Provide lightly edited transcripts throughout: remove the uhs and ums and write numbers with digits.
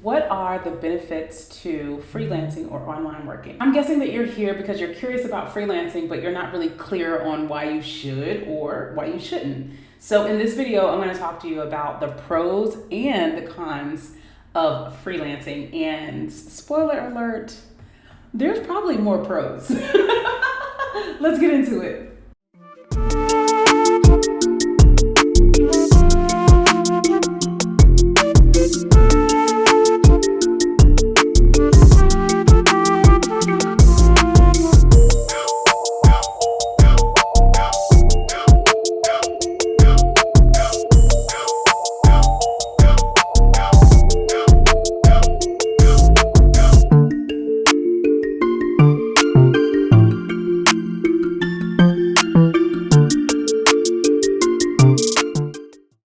What are the benefits to freelancing or online working? I'm guessing that you're here because you're curious about freelancing, but you're not really clear on why you should or why you shouldn't. So in this video, I'm going to talk to you about the pros and the cons of freelancing. And spoiler alert, there's probably more pros. Let's get into it.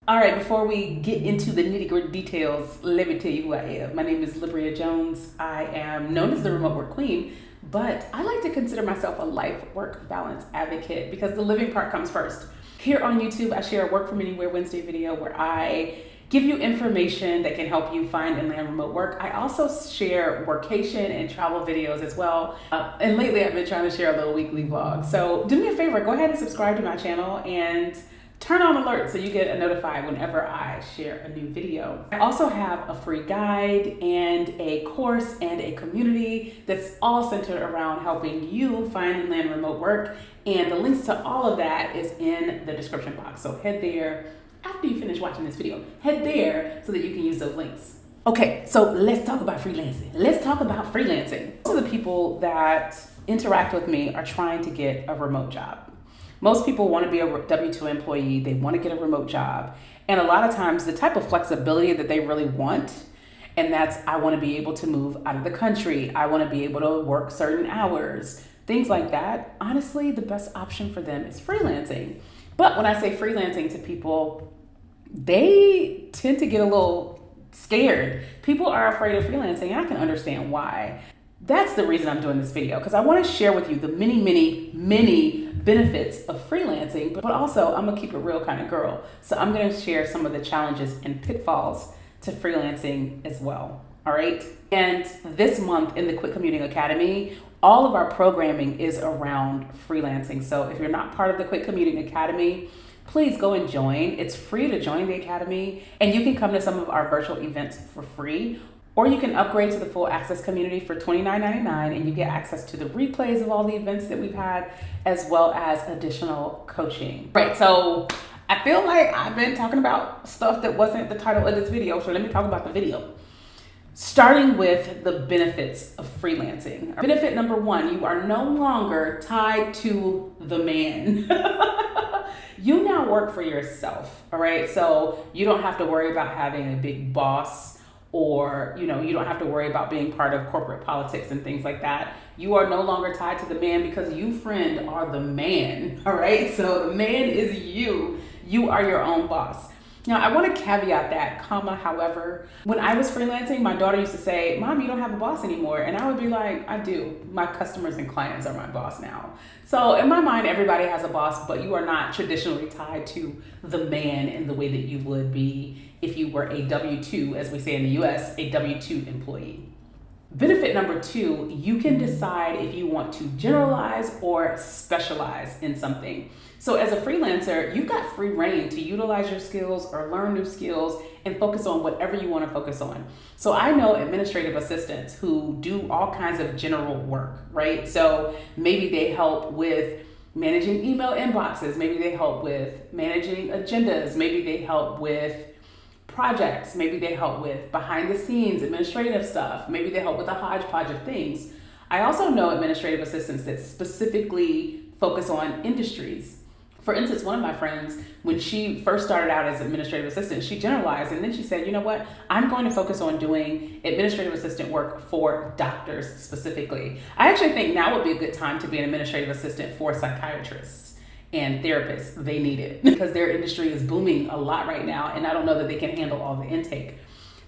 All right, before we get into the nitty-gritty details, let me tell you who I am. My name is Libria Jones. I am known as the remote work queen, but I like to consider myself a life-work balance advocate because the living part comes first. Here on YouTube, I share a Work From Anywhere Wednesday video where I give you information that can help you find and land remote work. I also share workation and travel videos as well. And lately I've been trying to share a little weekly vlog. So do me a favor, go ahead and subscribe to my channel and turn on alerts so you get notified whenever I share a new video. I also have a free guide and a course and a community that's all centered around helping you find and land remote work. And the links to all of that is in the description box. So head there after you finish watching this video. Head there so that you can use those links. Okay, so let's talk about freelancing. Let's talk about freelancing. Most of the people that interact with me are trying to get a remote job. Most people want to be a W-2 employee. They want to get a remote job. And a lot of times the type of flexibility that they really want, and that's, I want to be able to move out of the country. I want to be able to work certain hours, things like that. Honestly, the best option for them is freelancing. But when I say freelancing to people, they tend to get a little scared. People are afraid of freelancing, and I can understand why. That's the reason I'm doing this video, because I want to share with you the many benefits of freelancing, but also I'm gonna keep it real kind of girl. So I'm gonna share some of the challenges and pitfalls to freelancing as well, all right? And this month in the Quit Commuting Academy, all of our programming is around freelancing. So if you're not part of the Quit Commuting Academy, please go and join. It's free to join the Academy, and you can come to some of our virtual events for free, or you can upgrade to the full access community for $29.99 and you get access to the replays of all the events that we've had, as well as additional coaching. Right, so I feel like I've been talking about stuff that wasn't the title of this video, so let me talk about the video. Starting with the benefits of freelancing. Benefit number one, you are no longer tied to the man. You now work for yourself, all right? So you don't have to worry about having a big boss, or you don't have to worry about being part of corporate politics and things like that. You are no longer tied to the man because you, friend, are the man, all right? So the man is you. You are your own boss. Now, I want to caveat that, however, when I was freelancing, my daughter used to say, Mom, you don't have a boss anymore. And I would be like, I do. My customers and clients are my boss now. So in my mind, everybody has a boss, but you are not traditionally tied to the man in the way that you would be if you were a W-2, as we say in the US, a W-2 employee. Benefit number two, you can decide if you want to generalize or specialize in something. So as a freelancer, you've got free reign to utilize your skills or learn new skills and focus on whatever you want to focus on. So I know administrative assistants who do all kinds of general work, right? So maybe they help with managing email inboxes. Maybe they help with managing agendas. Maybe they help with projects. Maybe they help with behind the scenes administrative stuff. Maybe they help with a hodgepodge of things. I also know administrative assistants that specifically focus on industries. For instance, one of my friends, when she first started out as administrative assistant, she generalized, and then she said, you know what, I'm going to focus on doing administrative assistant work for doctors specifically. I actually think now would be a good time to be an administrative assistant for psychiatrists and therapists. They need it because their industry is booming a lot right now, and I don't know that they can handle all the intake.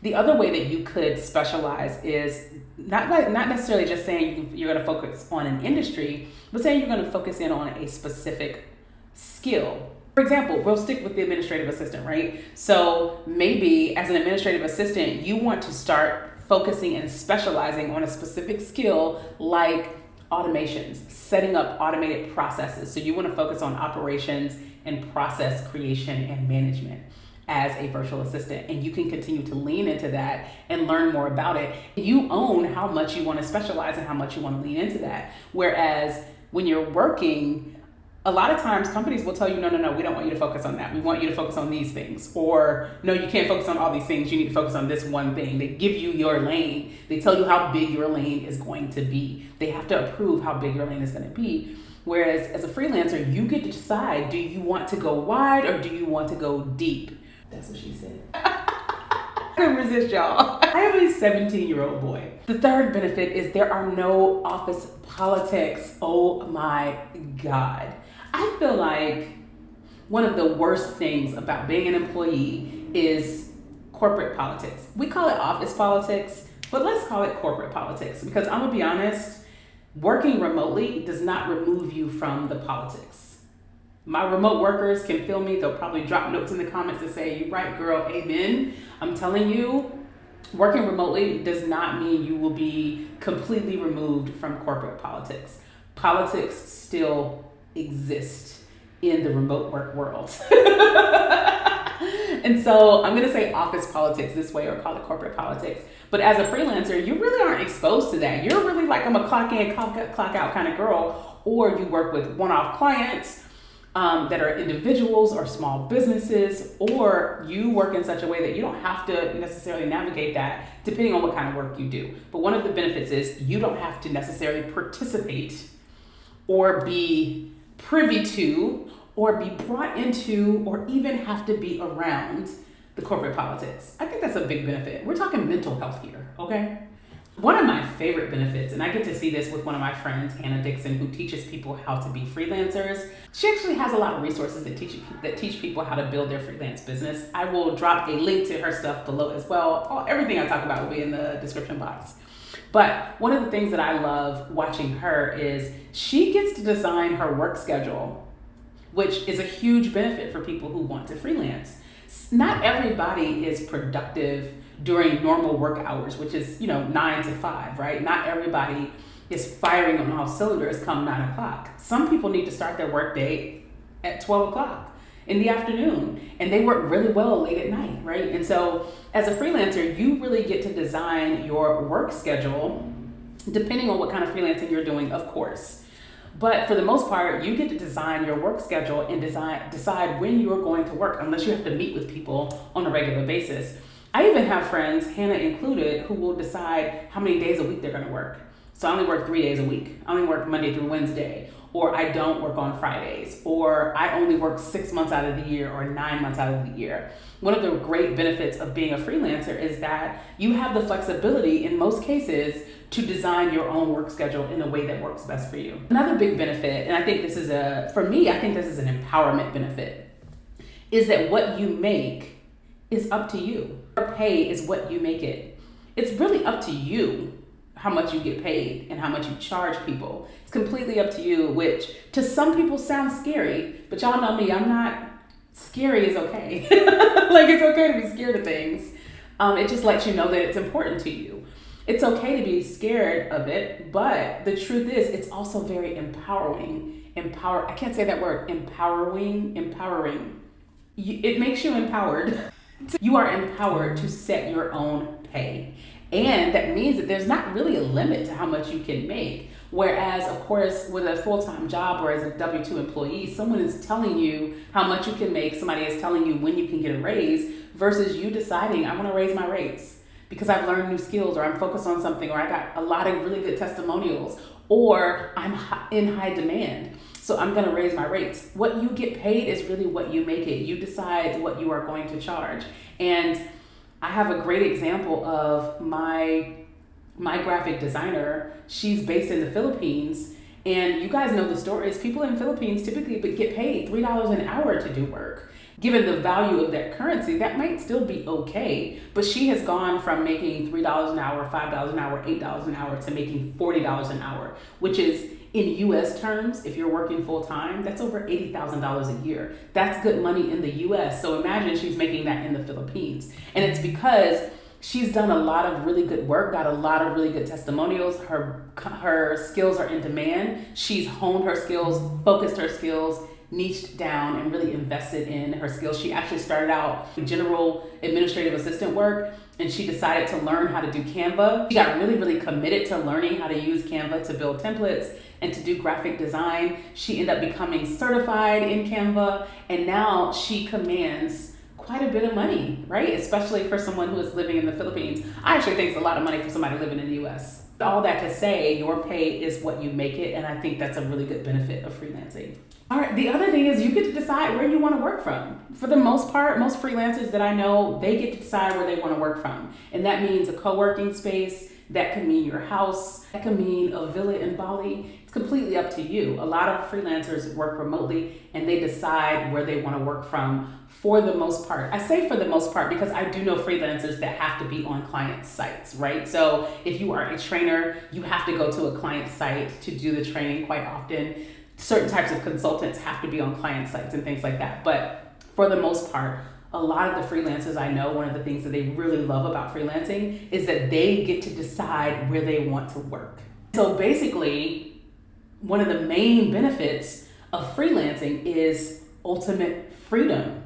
The other way that you could specialize is not necessarily just saying you're going to focus on an industry, but saying you're going to focus in on a specific skill. For example, we'll stick with the administrative assistant, right? So maybe as an administrative assistant, you want to start focusing and specializing on a specific skill like automations, setting up automated processes. So you want to focus on operations and process creation and management as a virtual assistant, and you can continue to lean into that and learn more about it. You own how much you want to specialize and how much you want to lean into that. Whereas when you're working, a lot of times companies will tell you, no, we don't want you to focus on that. We want you to focus on these things. Or no, you can't focus on all these things. You need to focus on this one thing. They give you your lane. They tell you how big your lane is going to be. They have to approve how big your lane is going to be. Whereas as a freelancer, you get to decide, do you want to go wide or do you want to go deep? That's what she said. I couldn't resist, y'all. I have a 17-year-old boy. The third benefit is there are no office politics. Oh my God. I feel like one of the worst things about being an employee is corporate politics. We call it office politics, but let's call it corporate politics, because I'm gonna be honest, working remotely does not remove you from the politics. My remote workers can feel me. They'll probably drop notes in the comments and say, "You're right, girl, amen." I'm telling you, working remotely does not mean you will be completely removed from corporate politics. Politics still exist in the remote work world. And so I'm gonna say office politics this way, or call it corporate politics. But as a freelancer, you really aren't exposed to that. You're really like, I'm a clock in, clock out kind of girl, or you work with one-off clients that are individuals or small businesses, or you work in such a way that you don't have to necessarily navigate that depending on what kind of work you do. But one of the benefits is you don't have to necessarily participate or be privy to or be brought into or even have to be around the corporate politics. I think that's a big benefit. We're talking mental health here, okay? One of my favorite benefits, and I get to see this with one of my friends, Dixon, who teaches people how to be freelancers. She actually has a lot of resources that teach people how to build their freelance business. I will drop a link to her stuff below as well. Everything I talk about will be in the description box. But one of the things that I love watching her is she gets to design her work schedule, which is a huge benefit for people who want to freelance. Not everybody is productive during normal work hours, which is, 9 to 5, right? Not everybody is firing on all cylinders come 9 o'clock. Some people need to start their work day at 12 o'clock in the afternoon, and they work really well late at night, right? And so as a freelancer, you really get to design your work schedule depending on what kind of freelancing you're doing, of course. But for the most part, you get to design your work schedule and decide when you're going to work, unless you have to meet with people on a regular basis. I even have friends, Hannah included, who will decide how many days a week they're going to work. So I only work 3 days a week. I only work Monday through Wednesday, or I don't work on Fridays, or I only work 6 months out of the year or 9 months out of the year. One of the great benefits of being a freelancer is that you have the flexibility in most cases to design your own work schedule in a way that works best for you. Another big benefit, and I think this is for me, I think this is an empowerment benefit, is that what you make is up to you. Your pay is what you make it. It's really up to you how much you get paid and how much you charge people. It's completely up to you, which to some people sounds scary, but y'all know me, I'm not, scary is okay. Like, it's okay to be scared of things. It just lets you know that it's important to you. It's okay to be scared of it, but the truth is it's also very empowering. I can't say that word, empowering. It makes you empowered. You are empowered to set your own pay. And that means that there's not really a limit to how much you can make. Whereas, of course, with a full-time job or as a W-2 employee, someone is telling you how much you can make. Somebody is telling you when you can get a raise versus you deciding, I want to raise my rates because I've learned new skills, or I'm focused on something, or I got a lot of really good testimonials, or I'm in high demand. So I'm going to raise my rates. What you get paid is really what you make it. You decide what you are going to charge. And I have a great example of my graphic designer. She's based in the Philippines, and you guys know the stories. People in the Philippines typically get paid $3 an hour to do work. Given the value of that currency, that might still be okay, but she has gone from making $3 an hour, $5 an hour, $8 an hour to making $40 an hour, which is, in US terms, if you're working full time, that's over $80,000 a year. That's good money in the US. So imagine she's making that in the Philippines. And it's because She's done a lot of really good work, got a lot of really good testimonials. Her skills are in demand. She's honed her skills, focused her skills, niched down, and really invested in her skills. She actually started out with general administrative assistant work, and she decided to learn how to do Canva. She got really, really committed to learning how to use Canva to build templates and to do graphic design. She ended up becoming certified in Canva, and now she commands quite a bit of money, right? Especially for someone who is living in the Philippines. I actually think it's a lot of money for somebody living in the US. All that to say, your pay is what you make it, and I think that's a really good benefit of freelancing. All right, the other thing is you get to decide where you want to work from. For the most part, most freelancers that I know, they get to decide where they want to work from. And that means a co-working space, that can mean your house, that can mean a villa in Bali. It's completely up to you. A lot of freelancers work remotely and they decide where they want to work from for the most part. I say for the most part because I do know freelancers that have to be on client sites, right? So if you are a trainer, you have to go to a client site to do the training quite often. Certain types of consultants have to be on client sites and things like that. But for the most part, a lot of the freelancers I know, one of the things that they really love about freelancing is that they get to decide where they want to work. So basically, one of the main benefits of freelancing is ultimate freedom.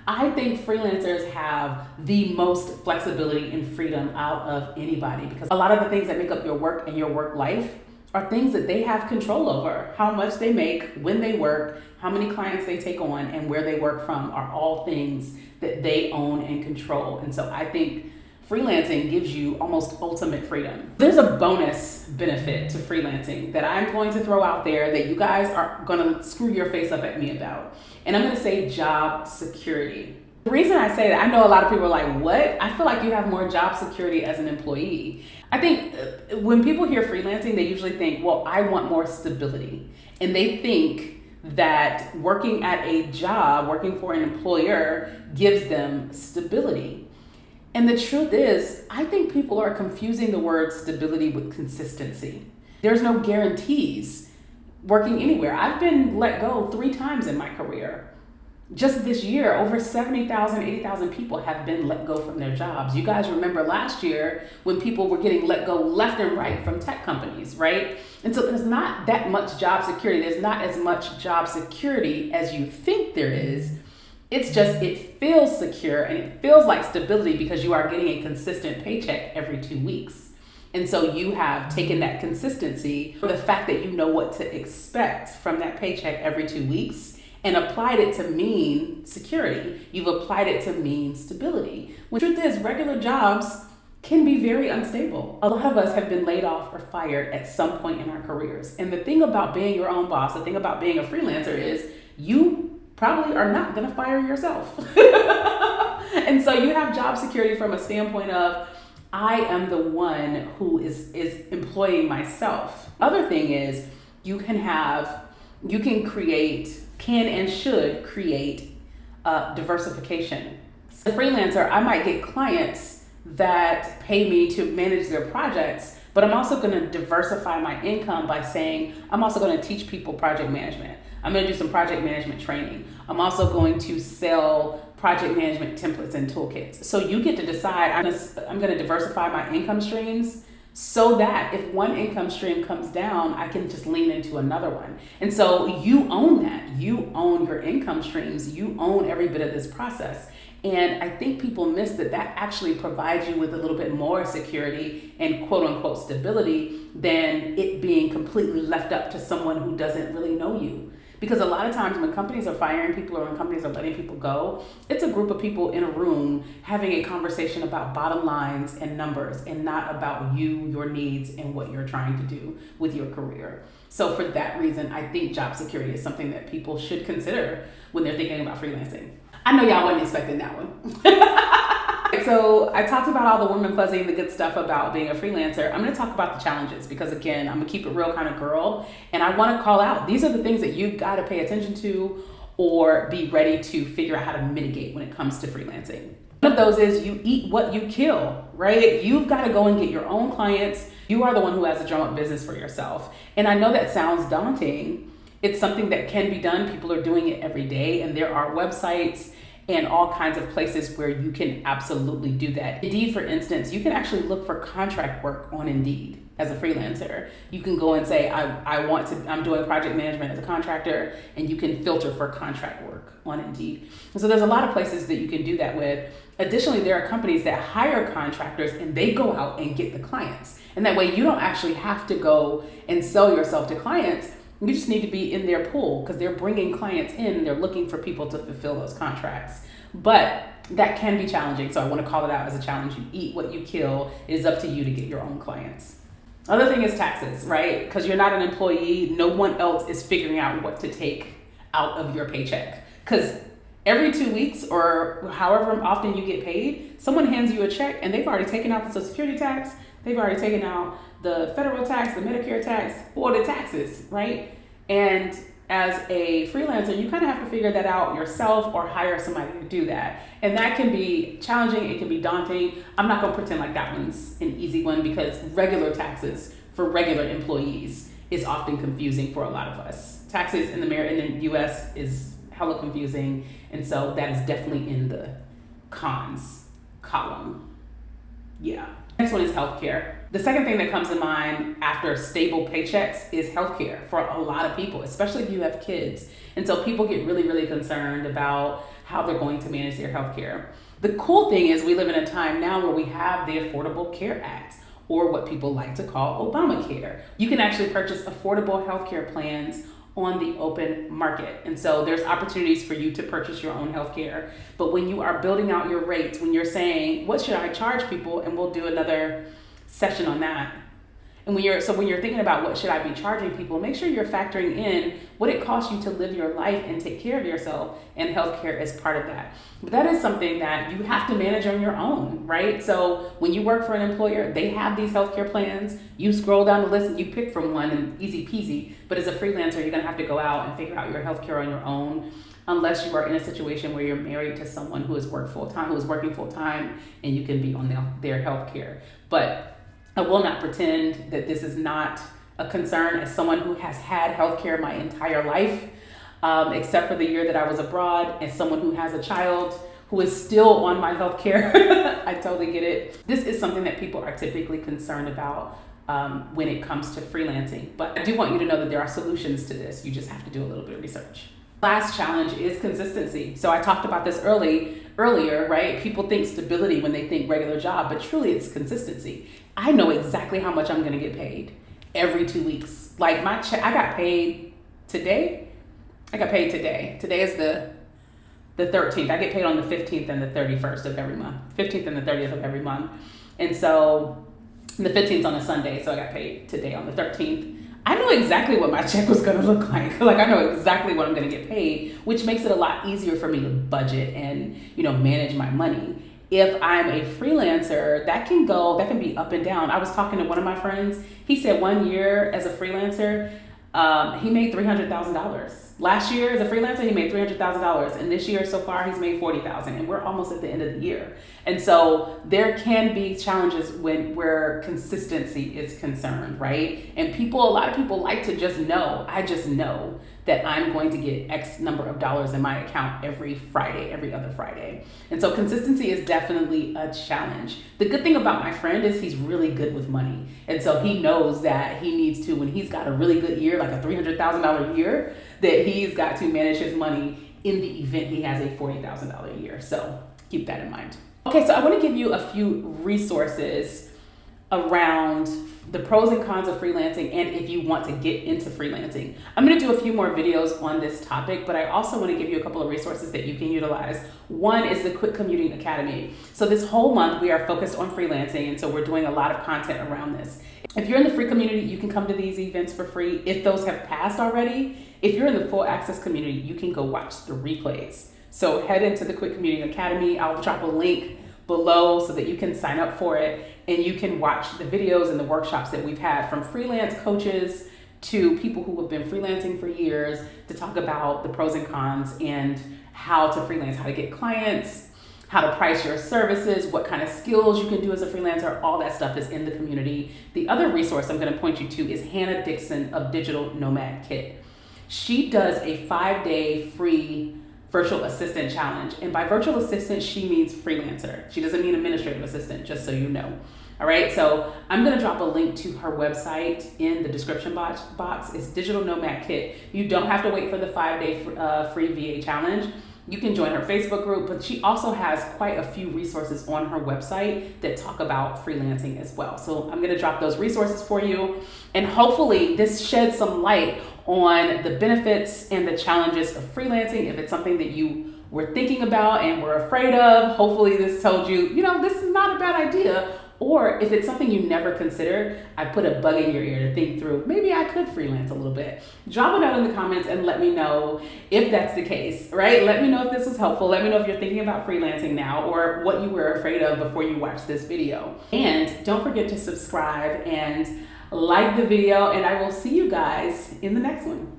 I think freelancers have the most flexibility and freedom out of anybody because a lot of the things that make up your work and your work life are things that they have control over. How much they make, when they work, how many clients they take on, and where they work from are all things that they own and control. And so I think freelancing gives you almost ultimate freedom. There's a bonus benefit to freelancing that I'm going to throw out there that you guys are gonna screw your face up at me about. And I'm gonna say job security. The reason I say that, I know a lot of people are like, what? I feel like you have more job security as an employee. I think when people hear freelancing, they usually think, well, I want more stability. And they think that working at a job, working for an employer, gives them stability. And the truth is, I think people are confusing the word stability with consistency. There's no guarantees working anywhere. I've been let go 3 times in my career. Just this year, over 70,000, 80,000 people have been let go from their jobs. You guys remember last year when people were getting let go left and right from tech companies, right? And so there's not that much job security. There's not as much job security as you think there is. It's just, it feels secure and it feels like stability because you are getting a consistent paycheck every 2 weeks. And so you have taken that consistency, the fact that you know what to expect from that paycheck every 2 weeks, and applied it to mean security. You've applied it to mean stability. The truth is, regular jobs can be very unstable. A lot of us have been laid off or fired at some point in our careers. And the thing about being your own boss, the thing about being a freelancer is you probably are not gonna fire yourself. And so you have job security from a standpoint of, I am the one who is employing myself. Other thing is, you can and should create diversification. As a freelancer, I might get clients that pay me to manage their projects, but I'm also going to diversify my income by saying, I'm also going to teach people project management. I'm going to do some project management training. I'm also going to sell project management templates and toolkits. So you get to decide, I'm going to diversify my income streams so that if one income stream comes down, I can just lean into another one. And so you own that. You own your income streams. You own every bit of this process. And I think people miss that actually provides you with a little bit more security and quote unquote stability than it being completely left up to someone who doesn't really know you. Because a lot of times when companies are firing people or when companies are letting people go, it's a group of people in a room having a conversation about bottom lines and numbers and not about you, your needs, and what you're trying to do with your career. So for that reason, I think job security is something that people should consider when they're thinking about freelancing. I know y'all wasn't expecting that one. So I talked about all the warm and fuzzy and the good stuff about being a freelancer. I'm going to talk about the challenges because, again, I'm going to keep it real kind of girl. And I want to call out, these are the things that you've got to pay attention to or be ready to figure out how to mitigate when it comes to freelancing. One of those is you eat what you kill, right? You've got to go and get your own clients. You are the one who has to drum up business for yourself. And I know that sounds daunting. It's something that can be done. People are doing it every day. And there are websites and all kinds of places where you can absolutely do that. Indeed, for instance, you can actually look for contract work on Indeed as a freelancer. You can go and say, I'm doing project management as a contractor, and you can filter for contract work on Indeed. And so there's a lot of places that you can do that with. Additionally, there are companies that hire contractors and they go out and get the clients. And that way you don't actually have to go and sell yourself to clients. You just need to be in their pool because they're bringing clients in and they're looking for people to fulfill those contracts. But that can be challenging. So I want to call it out as a challenge. You eat what you kill. It is up to you to get your own clients. Other thing is taxes, right? Because you're not an employee. No one else is figuring out what to take out of your paycheck. Because every 2 weeks or however often you get paid, someone hands you a check and they've already taken out the Social Security tax. They've already taken out the federal tax, the Medicare tax, or the taxes, right? And as a freelancer, you kind of have to figure that out yourself or hire somebody to do that. And that can be challenging, it can be daunting. I'm not gonna pretend like that one's an easy one because regular taxes for regular employees is often confusing for a lot of us. Taxes in the US is hella confusing, and so that is definitely in the cons column. Yeah. Next one is healthcare. The second thing that comes to mind after stable paychecks is healthcare for a lot of people, especially if you have kids. And so people get really, really concerned about how they're going to manage their healthcare. The cool thing is we live in a time now where we have the Affordable Care Act, or what people like to call Obamacare. You can actually purchase affordable healthcare plans on the open market. And so there's opportunities for you to purchase your own healthcare. But when you are building out your rates, when you're saying, what should I charge people? And we'll do another session on that. And when you're thinking about what should I be charging people, make sure you're factoring in what it costs you to live your life and take care of yourself, and healthcare is part of that. But that is something that you have to manage on your own, right? So when you work for an employer, they have these healthcare plans. You scroll down the list and you pick from one, and easy peasy. But as a freelancer, you're gonna have to go out and figure out your healthcare on your own, unless you are in a situation where you're married to someone who is working full time, and you can be on their healthcare. But I will not pretend that this is not a concern as someone who has had healthcare my entire life, except for the year that I was abroad, and someone who has a child who is still on my healthcare. I totally get it. This is something that people are typically concerned about when it comes to freelancing. But I do want you to know that there are solutions to this. You just have to do a little bit of research. Last challenge is consistency. So I talked about this earlier, right? People think stability when they think regular job, but truly it's consistency. I know exactly how much I'm gonna get paid every 2 weeks. Like my check, I got paid today. Today is the 13th. I get paid on the 15th and the 31st of every month. 15th and the 30th of every month. And so the 15th on a Sunday, so I got paid today on the 13th. I know exactly what my check was gonna look like. Like I know exactly what I'm gonna get paid, which makes it a lot easier for me to budget and, manage my money. If I'm a freelancer, that can be up and down. I was talking to one of my friends. He said 1 year as a freelancer, he made $300,000. Last year as a freelancer, he made $300,000. And this year so far, he's made $40,000. And we're almost at the end of the year. And so there can be challenges where consistency is concerned, right? And a lot of people like to just know, I just know that I'm going to get X number of dollars in my account every Friday, every other Friday. And so consistency is definitely a challenge. The good thing about my friend is he's really good with money. And so he knows that he needs to, when he's got a really good year, like a $300,000 year, that he's got to manage his money in the event he has a $40,000 year. So keep that in mind. Okay, so I want to give you a few resources around the pros and cons of freelancing, and if you want to get into freelancing. I'm going to do a few more videos on this topic, but I also want to give you a couple of resources that you can utilize. One is the Quick Commuting Academy. So this whole month we are focused on freelancing, and so we're doing a lot of content around this. If you're in the free community, you can come to these events for free. If those have passed already, if you're in the full access community, you can go watch the replays. So head into the Quick Commuting Academy. I'll drop a link below so that you can sign up for it, and you can watch the videos and the workshops that we've had from freelance coaches to people who have been freelancing for years to talk about the pros and cons and how to freelance, how to get clients, how to price your services, what kind of skills you can do as a freelancer. All that stuff is in the community. The other resource I'm going to point you to is Hannah Dixon of Digital Nomad Kit. She does a 5-day free virtual assistant challenge. And by virtual assistant, she means freelancer. She doesn't mean administrative assistant, just so you know. All right, so I'm gonna drop a link to her website in the description box. It's Digital Nomad Kit. You don't have to wait for the 5-day free VA challenge. You can join her Facebook group, but she also has quite a few resources on her website that talk about freelancing as well. So I'm gonna drop those resources for you. And hopefully this sheds some light on the benefits and the challenges of freelancing. If it's something that you were thinking about and were afraid of, hopefully this told you, this is not a bad idea. Or if it's something you never considered, I put a bug in your ear to think through, maybe I could freelance a little bit. Drop a note in the comments and let me know if that's the case, right? Let me know if this was helpful. Let me know if you're thinking about freelancing now or what you were afraid of before you watched this video. And don't forget to subscribe and like the video, and I will see you guys in the next one.